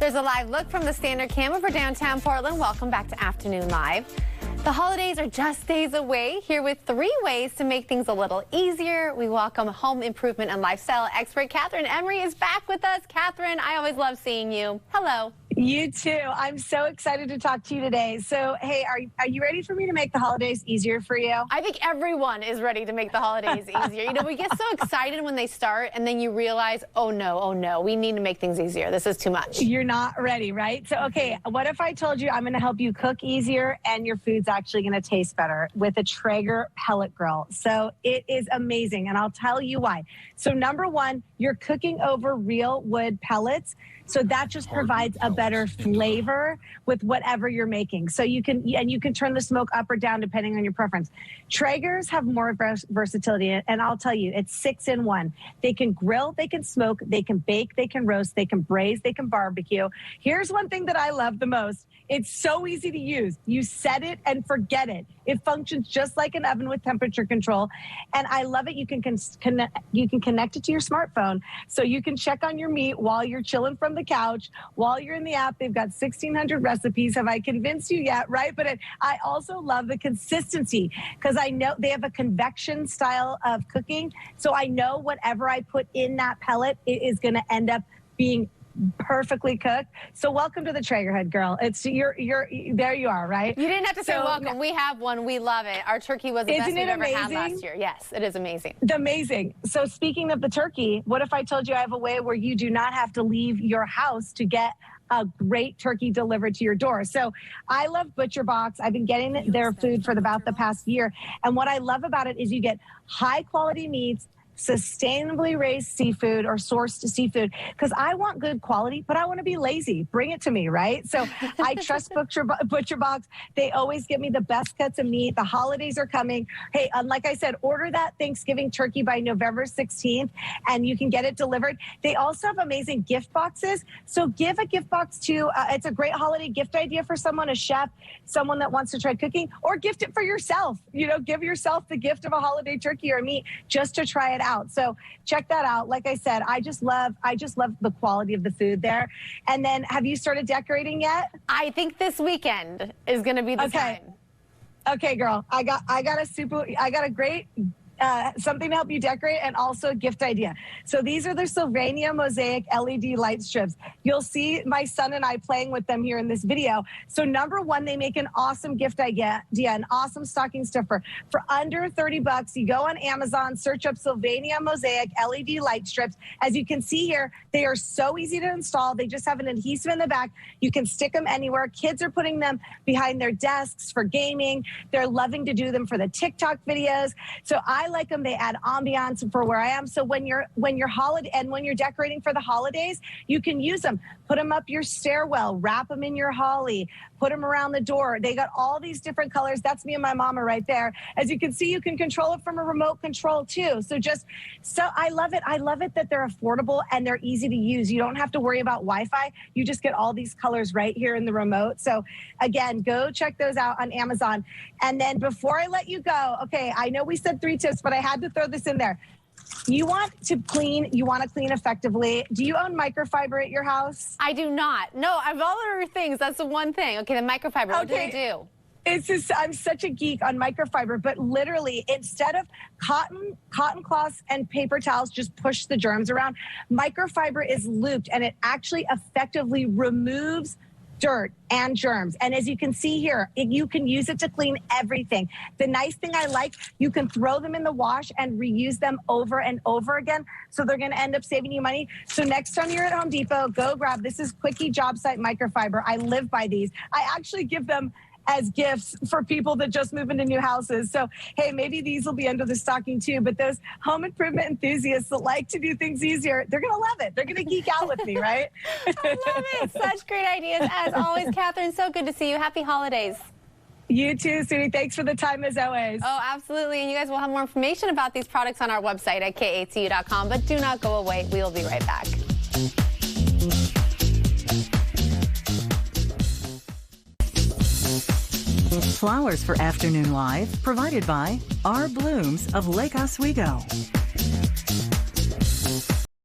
There's a live look from the Standard Camera for downtown Portland. Welcome back to Afternoon Live. The holidays are just days away. Here with 3 ways to make things a little easier. We welcome home improvement and lifestyle expert Kathryn Emery is back with us. Kathryn, I always love seeing you. Hello. You too. I'm so excited to talk to you today. So, hey, are you ready for me to make the holidays easier for you? I think everyone is ready to make the holidays easier. You know, we get so excited when they start and then you realize, oh no, we need to make things easier. This is too much. You're not ready, right? So, okay, what if I told you I'm going to help you cook easier and your food's actually going to taste better with a Traeger pellet grill? So it is amazing, and I'll tell you why. So number one, you're cooking over real wood pellets. So that just provides a better flavor with whatever you're making. So you can turn the smoke up or down depending on your preference. Traegers have more versatility, and I'll tell you, it's 6 in 1. They can grill, they can smoke, they can bake, they can roast, they can braise, they can barbecue. Here's one thing that I love the most. It's so easy to use. You set it and forget it. It functions just like an oven with temperature control. And I love it. You can connect it to your smartphone. So you can check on your meat while you're chilling from the couch. While you're in the app, they've got 1,600 recipes. Have I convinced you yet? Right? But I also love the consistency because I know they have a convection style of cooking. So I know whatever I put in that pellet, it is going to end up being perfectly cooked. So welcome to the Traeger head, girl. It's there you are, right? You didn't have to say welcome. We have one. We love it. Our turkey was the best we've ever had last year. Yes, it is amazing. Amazing. So speaking of the turkey, what if I told you I have a way where you do not have to leave your house to get a great turkey delivered to your door? So I love Butcher Box. I've been getting their food for about the past year. And what I love about it is you get high quality meats, sustainably raised seafood or sourced seafood, because I want good quality, but I want to be lazy. Bring it to me, right? So I trust Butcher Box. They always give me the best cuts of meat. The holidays are coming. Hey, like I said, order that Thanksgiving turkey by November 16th and you can get it delivered. They also have amazing gift boxes. So give a gift box to, it's a great holiday gift idea for someone, a chef, someone that wants to try cooking, or gift it for yourself. You know, give yourself the gift of a holiday turkey or meat just to try it out. So check that out. Like I said, I just love the quality of the food there. And then, have you started decorating yet? I think this weekend is going to be the time. Okay, girl. I got a great something to help you decorate and also a gift idea. So these are the Sylvania Mosaic LED light strips. You'll see my son and I playing with them here in this video. So number one, they make an awesome gift idea, an awesome stocking stuffer. For under 30 bucks, you go on Amazon, search up Sylvania Mosaic LED light strips. As you can see here, they are so easy to install. They just have an adhesive in the back. You can stick them anywhere. Kids are putting them behind their desks for gaming. They're loving to do them for the TikTok videos. So I like them. They add ambiance for where I am. So when you're decorating for the holidays, you can use them. Put them up your stairwell, wrap them in your holly, put them around the door. They got all these different colors. That's me and my mama right there. As you can see, you can control it from a remote control too. So I love it. I love it that they're affordable and they're easy to use. You don't have to worry about Wi-Fi. You just get all these colors right here in the remote. So again, go check those out on Amazon. And then before I let you go, okay, I know we said 3 tips, but I had to throw this in there. You want to clean effectively. Do you own microfiber at your house? I do not. No, I have all other things. That's the one thing. Okay, the microfiber, what do they do? It's just, I'm such a geek on microfiber, but literally instead of cotton cloths and paper towels just push the germs around, microfiber is looped and it actually effectively removes dirt and germs. And as you can see here, you can use it to clean everything. The nice thing I like, you can throw them in the wash and reuse them over and over again. So they're going to end up saving you money. So next time you're at Home Depot, go grab, this is Quickie Job Site Microfiber. I live by these. I actually give them as gifts for people that just move into new houses. So, hey, maybe these will be under the stocking too, but those home improvement enthusiasts that like to do things easier, they're going to love it. They're going to geek out with me, right? I love it. Such great ideas. As always, Kathryn, so good to see you. Happy holidays. You too, sweetie. Thanks for the time as always. Oh, absolutely. And you guys will have more information about these products on our website at katcu.com, but do not go away. We will be right back. Flowers for Afternoon Live, provided by Our Blooms of Lake Oswego.